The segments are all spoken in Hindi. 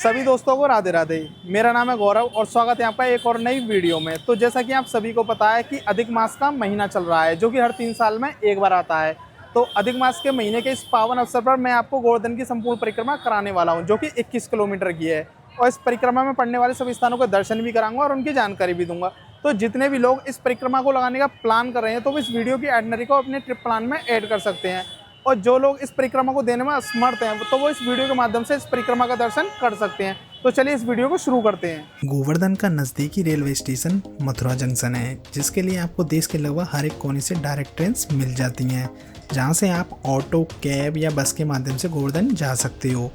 सभी दोस्तों को राधे राधे। मेरा नाम है गौरव और स्वागत है आपका एक और नई वीडियो में। तो जैसा कि आप सभी को पता है कि अधिक मास का महीना चल रहा है, जो कि हर 3 साल में एक बार आता है। तो अधिक मास के महीने के इस पावन अवसर पर मैं आपको गोवर्धन की संपूर्ण परिक्रमा कराने वाला हूं, जो कि 21 किलोमीटर की है। और इस परिक्रमा में पड़ने वाले सभी स्थानों के दर्शन भी कराऊंगा और उनकी जानकारी भी दूंगा। तो जितने भी लोग इस परिक्रमा को लगाने का प्लान कर रहे हैं, तो वो इस वीडियो की आइटनरी को अपने ट्रिप प्लान में ऐड कर सकते हैं। और जो लोग इस परिक्रमा को देने में असमर्थ हैं, तो वो इस वीडियो के माध्यम से इस परिक्रमा का दर्शन कर सकते हैं। तो चलिए इस वीडियो को शुरू करते हैं। गोवर्धन का नज़दीकी रेलवे स्टेशन मथुरा जंक्शन है, जिसके लिए आपको देश के लगभग हर एक कोने से डायरेक्ट ट्रेन मिल जाती हैं, जहां से आप ऑटो, कैब या बस के माध्यम से गोवर्धन जा सकते हो।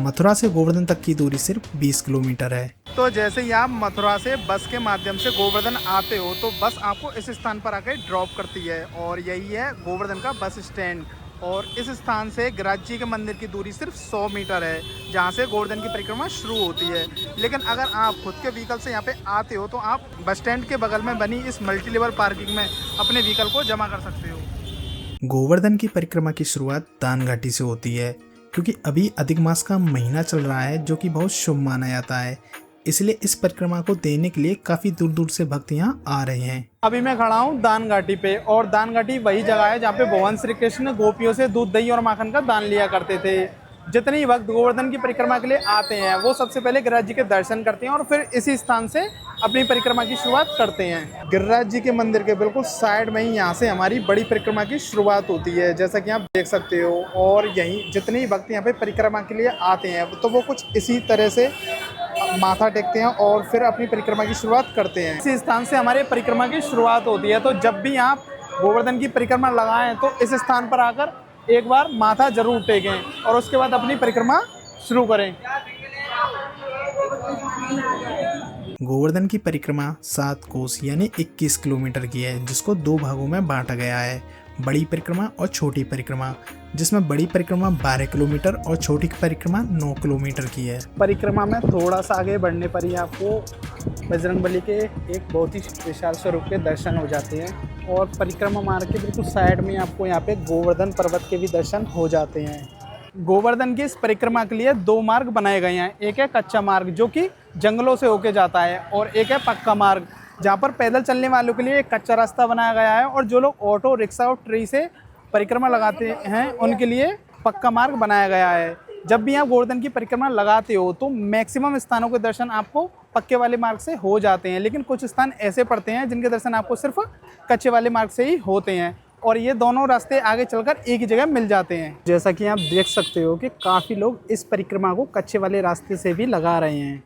मथुरा से गोवर्धन तक की दूरी सिर्फ 20 किलोमीटर है। तो जैसे ही आप मथुरा से बस के माध्यम से गोवर्धन आते हो, तो बस आपको इस स्थान पर आकर ड्रॉप करती है और यही है गोवर्धन का बस स्टैंड। और इस स्थान से गिरिराज जी के मंदिर की दूरी सिर्फ 100 मीटर है, जहां से गोवर्धन की परिक्रमा शुरू होती है। लेकिन अगर आप खुद के व्हीकल से यहाँ पे आते हो, तो आप बस स्टैंड के बगल में बनी इस मल्टी लेवल पार्किंग में अपने व्हीकल को जमा कर सकते हो। गोवर्धन की परिक्रमा की शुरुआत दान घाटी से होती है, क्योंकि अभी अधिक मास का महीना चल रहा है, जो कि बहुत शुभ माना जाता है। इसलिए इस परिक्रमा को देने के लिए काफ़ी दूर दूर से भक्त यहाँ आ रहे हैं। अभी मैं खड़ा हूँ दान घाटी पे, और दान घाटी वही जगह है जहाँ पे भगवान श्री कृष्ण गोपियों से दूध, दही और माखन का दान लिया करते थे। जितने ही भक्त गोवर्धन की परिक्रमा के लिए आते हैं, वो सबसे पहले गिरिराज जी के दर्शन करते हैं और फिर इसी स्थान से अपनी परिक्रमा की शुरुआत करते हैं। गिरिराज जी के मंदिर के बिल्कुल साइड में ही यहाँ से हमारी बड़ी परिक्रमा की शुरुआत होती है, जैसा कि आप देख सकते हो। और यहीं जितने ही भक्त यहाँ पे परिक्रमा के लिए आते हैं, तो वो कुछ इसी तरह से माथा टेकते हैं और फिर अपनी परिक्रमा की शुरुआत करते हैं। इसी स्थान से हमारे परिक्रमा की शुरुआत होती है। तो जब भी आप गोवर्धन की परिक्रमा लगाएं, तो इस स्थान पर आकर एक बार माथा जरूर टेकें और उसके बाद अपनी परिक्रमा शुरू करें। गोवर्धन की परिक्रमा 7 कोस यानी 21 किलोमीटर की है, जिसको 2 भागों में बांटा गया है, बड़ी परिक्रमा और छोटी परिक्रमा, जिसमें बड़ी परिक्रमा 12 किलोमीटर और छोटी परिक्रमा 9 किलोमीटर की है। परिक्रमा में थोड़ा सा आगे बढ़ने पर ही आपको बजरंगबली के एक बहुत ही विशाल स्वरूप के दर्शन हो जाते हैं। और परिक्रमा मार्ग के बिल्कुल साइड में आपको यहाँ पे गोवर्धन पर्वत के भी दर्शन हो जाते हैं। गोवर्धन की इस परिक्रमा के लिए 2 मार्ग बनाए गए हैं। एक है कच्चा मार्ग, जो कि जंगलों से होके जाता है, और एक है पक्का मार्ग, जहाँ पर पैदल चलने वालों के लिए एक कच्चा रास्ता बनाया गया है, और जो लोग ऑटो, रिक्शा और ट्री से परिक्रमा लगाते हैं उनके लिए पक्का मार्ग बनाया गया है। जब भी आप गोवर्धन की परिक्रमा लगाते हो, तो मैक्सिमम स्थानों के दर्शन आपको पक्के वाले मार्ग से हो जाते हैं, लेकिन कुछ स्थान ऐसे पड़ते हैं जिनके दर्शन आपको सिर्फ कच्चे वाले मार्ग से ही होते हैं, और ये दोनों रास्ते आगे चलकर एक ही जगह मिल जाते हैं। जैसा कि आप देख सकते हो कि काफ़ी लोग इस परिक्रमा को कच्चे वाले रास्ते से भी लगा रहे हैं।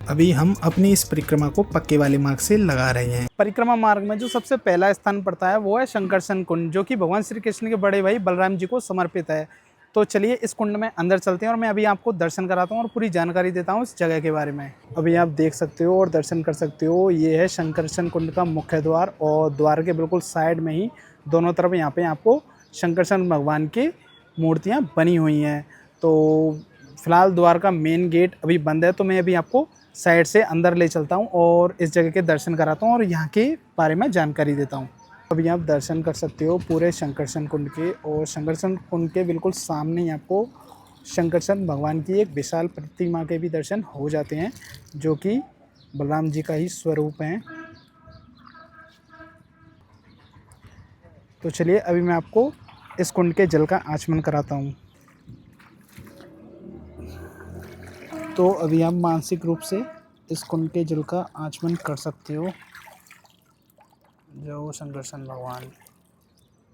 अभी हम अपनी इस परिक्रमा को पक्के वाले मार्ग से लगा रहे हैं। परिक्रमा मार्ग में जो सबसे पहला स्थान पड़ता है, वो है शंकरसन कुंड, जो कि भगवान श्री कृष्ण के बड़े भाई बलराम जी को समर्पित है। तो चलिए इस कुंड में अंदर चलते हैं और मैं अभी आपको दर्शन कराता हूँ और पूरी जानकारी देता हूँ इस जगह के बारे में। अभी आप देख सकते हो और दर्शन कर सकते हो, ये है शंकरसन कुंड का मुख्य द्वार, और द्वार के बिल्कुल साइड में ही दोनों तरफ यहाँ पे आपको शंकरसन भगवान की मूर्तियाँ बनी हुई हैं। तो फिलहाल द्वार का मेन गेट अभी बंद है, तो मैं अभी आपको साइड से अंदर ले चलता हूँ और इस जगह के दर्शन कराता हूँ और यहाँ के बारे में जानकारी देता हूँ। अभी आप दर्शन कर सकते हो पूरे शंकरसन कुंड के, और शंकरसन कुंड के बिल्कुल सामने ही आपको शंकरसन भगवान की एक विशाल प्रतिमा के भी दर्शन हो जाते हैं, जो कि बलराम जी का ही स्वरूप हैं। तो चलिए अभी मैं आपको इस कुंड के जल का आचमन कराता हूँ। तो अभी आप मानसिक रूप से इस कुंड के जल का आचमन कर सकते हो। जय शंकरसन भगवान।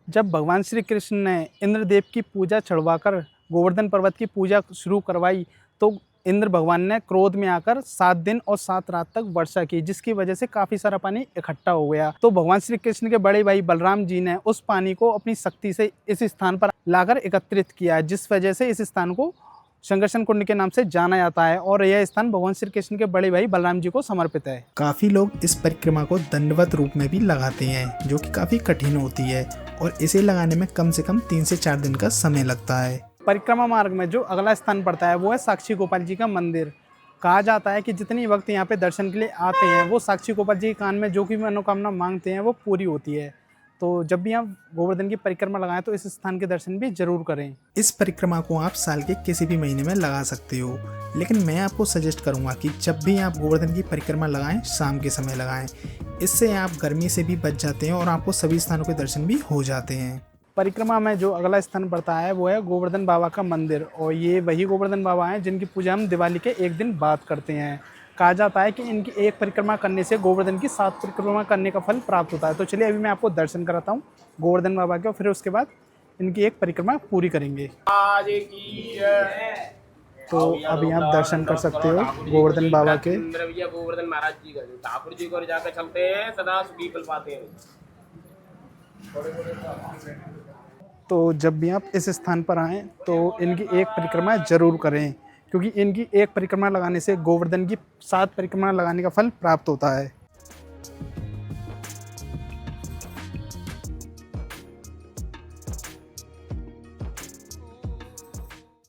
जब भगवान श्री कृष्ण ने इंद्रदेव की पूजा चढ़वाकर गोवर्धन पर्वत की पूजा शुरू करवाई, तो इंद्र भगवान ने क्रोध में आकर 7 दिन और 7 रात तक वर्षा की, जिसकी वजह से काफ़ी सारा पानी इकट्ठा हो गया। तो भगवान श्री कृष्ण के बड़े भाई बलराम जी ने उस पानी को अपनी शक्ति से इस स्थान पर लाकर एकत्रित किया, जिस वजह से इस स्थान को शंकरसन कुंड के नाम से जाना जाता है, और यह स्थान भगवान श्री कृष्ण के बड़े भाई बलराम जी को समर्पित है। काफ़ी लोग इस परिक्रमा को दंडवत रूप में भी लगाते हैं, जो कि काफ़ी कठिन होती है, और इसे लगाने में कम से कम 3 से 4 दिन का समय लगता है। परिक्रमा मार्ग में जो अगला स्थान पड़ता है, वो है साक्षी गोपाल जी का मंदिर। कहा जाता है कि जितनी वक्त यहाँ पे दर्शन के लिए आते हैं, वो साक्षी गोपाल जी के कान में जो भी मनोकामना मांगते हैं वो पूरी होती है। तो जब भी आप गोवर्धन की परिक्रमा लगाएं तो इस स्थान के दर्शन भी जरूर करें। इस परिक्रमा को आप साल के किसी भी महीने में लगा सकते हो, लेकिन मैं आपको सजेस्ट करूंगा कि जब भी आप गोवर्धन की परिक्रमा लगाएं शाम के समय लगाएं। इससे आप गर्मी से भी बच जाते हैं और आपको सभी स्थानों के दर्शन भी हो जाते हैं। परिक्रमा में जो अगला स्थान पड़ता है वो है गोवर्धन बाबा का मंदिर, और ये वही गोवर्धन बाबा हैं जिनकी पूजा हम दिवाली के एक दिन बाद करते हैं। कहा जाता है कि इनकी एक परिक्रमा करने से गोवर्धन की 7 परिक्रमा करने का फल प्राप्त होता है। तो चलिए अभी मैं आपको दर्शन कराता हूँ गोवर्धन बाबा के, और फिर उसके बाद इनकी एक परिक्रमा पूरी करेंगे। तो अभी आप दर्शन कर सकते हो गोवर्धन बाबा के। गोवर्धन महाराज जी का ठाकुर जी को जाकर चलते हैं, सदा सुखी फल पाते हैं। तो जब भी आप इस स्थान पर आएँ तो इनकी एक परिक्रमा जरूर करें, क्योंकि इनकी एक परिक्रमा लगाने से गोवर्धन की 7 परिक्रमा लगाने का फल प्राप्त होता है।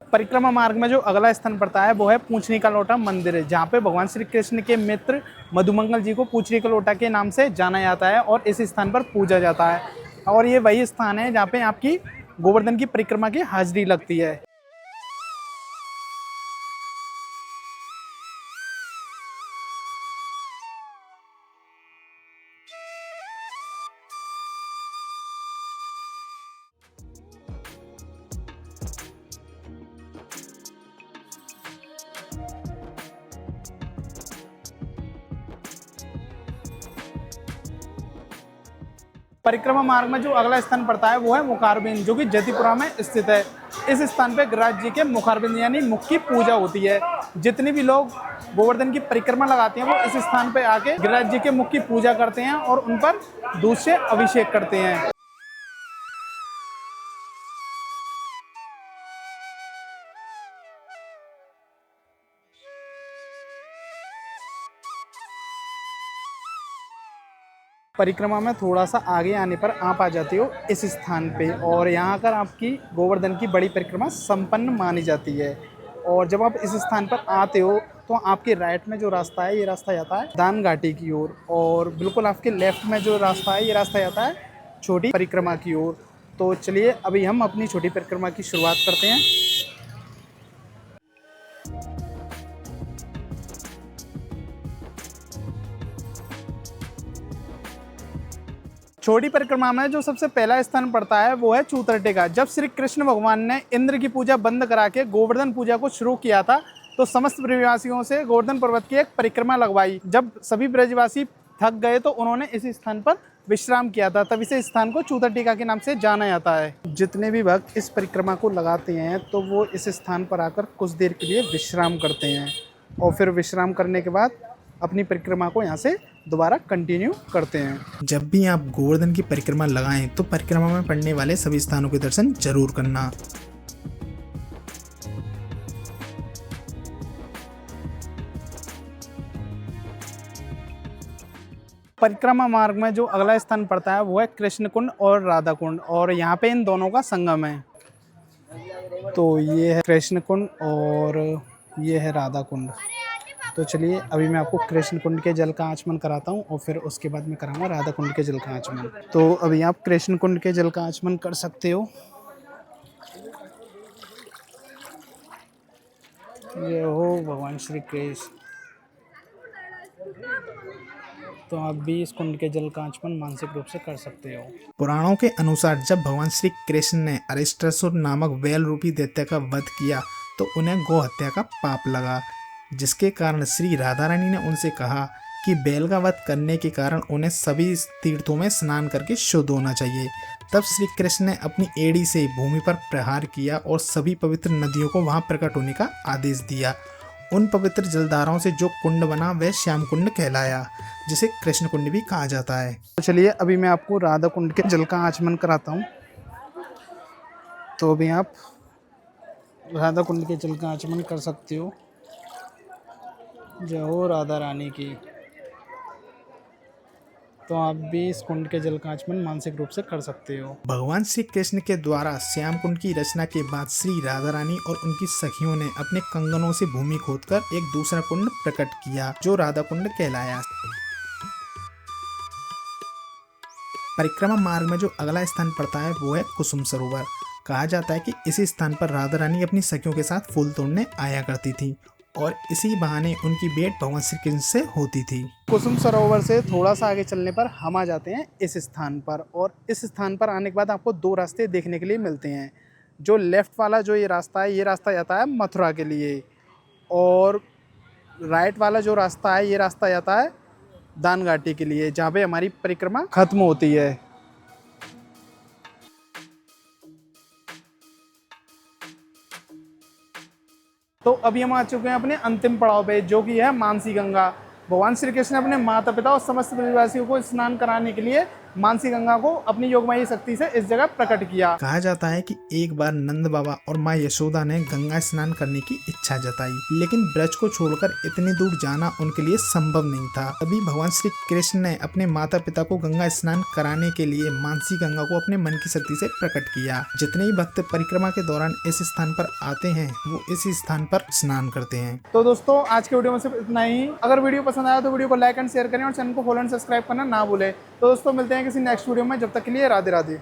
परिक्रमा मार्ग में जो अगला स्थान पड़ता है वो है पूछनी का लोटा मंदिर है, जहाँ पे भगवान श्री कृष्ण के मित्र मधुमंगल जी को पूछनी का लोटा के नाम से जाना जाता है और इस स्थान पर पूजा जाता है। और ये वही स्थान है जहाँ पे आपकी गोवर्धन की परिक्रमा की हाजिरी लगती है। परिक्रमा मार्ग में जो अगला स्थान पड़ता है वो है मुखारबिंद, जो कि जतिपुरा में स्थित है। इस स्थान पे गिरिराज जी के मुखारबिंद यानी मुख की पूजा होती है। जितने भी लोग गोवर्धन की परिक्रमा लगाते हैं वो इस स्थान पे आके गिरिराज जी के मुख की पूजा करते हैं और उन पर दूध से अभिषेक करते हैं। परिक्रमा में थोड़ा सा आगे आने पर आप आ जाते हो इस स्थान पे, और यहाँ आकर आपकी गोवर्धन की बड़ी परिक्रमा संपन्न मानी जाती है। और जब आप इस स्थान पर आते हो तो आपके राइट में जो रास्ता है ये रास्ता जाता है दान घाटी की ओर, और बिल्कुल आपके लेफ्ट में जो रास्ता है ये रास्ता जाता है छोटी परिक्रमा की ओर। तो चलिए अभी हम अपनी छोटी परिक्रमा की शुरुआत करते हैं। छोटी परिक्रमा में जो सबसे पहला स्थान पड़ता है वो है चूतरटे का। जब श्री कृष्ण भगवान ने इंद्र की पूजा बंद करा के गोवर्धन पूजा को शुरू किया था तो समस्त ब्रजवासियों से गोवर्धन पर्वत की एक परिक्रमा लगवाई। जब सभी ब्रजवासी थक गए तो उन्होंने इस स्थान पर विश्राम किया था, तभी से इस स्थान को चूतरटिका के नाम से जाना जाता है। जितने भी भक्त इस परिक्रमा को लगाते हैं तो वो इस स्थान पर आकर कुछ देर के लिए विश्राम करते हैं, और फिर विश्राम करने के बाद अपनी परिक्रमा को यहाँ से दोबारा कंटिन्यू करते हैं। जब भी आप गोवर्धन की परिक्रमा लगाएं तो परिक्रमा में पड़ने वाले सभी स्थानों के दर्शन जरूर करना। परिक्रमा मार्ग में जो अगला स्थान पड़ता है वो है कृष्ण कुंड और राधा कुंड, और यहाँ पे इन दोनों का संगम है। तो ये है कृष्ण कुंड और ये है राधा कुंड। तो चलिए अभी मैं आपको कृष्ण कुंड के जल का आचमन कराता हूँ और फिर उसके बाद मैं कराऊंगा राधा कुंड के जल का आचमन। तो अभी आप कृष्ण कुंड के जल का आचमन कर सकते हो। ये हो भगवान श्री कृष्ण। तो आप भी इस कुंड के जल का आचमन मानसिक रूप से कर सकते हो। पुराणों के अनुसार जब भगवान श्री कृष्ण ने अरिष्टासुर नामक बैल रूपी दैत्य का वध किया तो उन्हें गौ हत्या का पाप लगा, जिसके कारण श्री राधा रानी ने उनसे कहा कि बैल का वध करने के कारण उन्हें सभी तीर्थों में स्नान करके शुद्ध होना चाहिए। तब श्री कृष्ण ने अपनी एड़ी से भूमि पर प्रहार किया और सभी पवित्र नदियों को वहां प्रकट होने का आदेश दिया। उन पवित्र जलधाराओं से जो कुंड बना वह श्याम कुंड कहलाया, जिसे कृष्ण कुंड भी कहा जाता है। तो चलिए अभी मैं आपको राधा कुंड के जल का आचमन कराता हूँ। तो अभी आप राधा कुंड के जल का आचमन कर सकते हो। जय हो राधा रानी की। तो आप भी इस कुंड के जल का आचमन मानसिक रूप से कर सकते हो। भगवान श्री कृष्ण के द्वारा श्याम कुंड की रचना के बाद श्री राधा रानी और उनकी सखियों ने अपने कंगनों से भूमि खोदकर एक दूसरा कुंड प्रकट किया जो राधा कुंड कहलाया। परिक्रमा मार्ग में जो अगला स्थान पड़ता है वो है कुसुम सरोवर। कहा जाता है कि इसी स्थान पर राधा रानी अपनी सखियों के साथ फूल तोड़ने आया करती थी और इसी बहाने उनकी भेंट भगवान श्री कृष्ण से होती थी। कुसुम सरोवर से थोड़ा सा आगे चलने पर हम आ जाते हैं इस स्थान पर, और इस स्थान पर आने के बाद आपको दो रास्ते देखने के लिए मिलते हैं। जो लेफ़्ट वाला जो ये रास्ता जाता है मथुरा के लिए, और राइट वाला जो रास्ता है ये रास्ता जाता है दान घाटी के लिए, जहाँ पे हमारी परिक्रमा खत्म होती है। तो अभी हम आ चुके हैं अपने अंतिम पड़ाव पे, जो कि है मानसी गंगा। भगवान श्री कृष्ण ने अपने माता पिता और समस्त ब्रजवासियों को स्नान कराने के लिए मानसी गंगा को अपनी योगमाई शक्ति से इस जगह प्रकट किया। कहा जाता है कि एक बार नंद बाबा और माँ यशोदा ने गंगा स्नान करने की इच्छा जताई, लेकिन ब्रज को छोड़कर इतनी दूर जाना उनके लिए संभव नहीं था। तभी भगवान श्री कृष्ण ने अपने माता पिता को गंगा स्नान कराने के लिए मानसी गंगा को अपने मन की शक्ति से प्रकट किया। जितने ही भक्त परिक्रमा के दौरान इस स्थान पर आते हैं वो इसी स्थान पर स्नान करते हैं। तो दोस्तों आज के वीडियो में सिर्फ इतना ही। अगर वीडियो पसंद आया तो वीडियो को लाइक एंड शेयर करें और चैनल को फॉलो एंड सब्सक्राइब करना ना भूलें। तो दोस्तों मिलते हैं किसी नेक्स्ट वीडियो में, जब तक के लिए राधे राधे।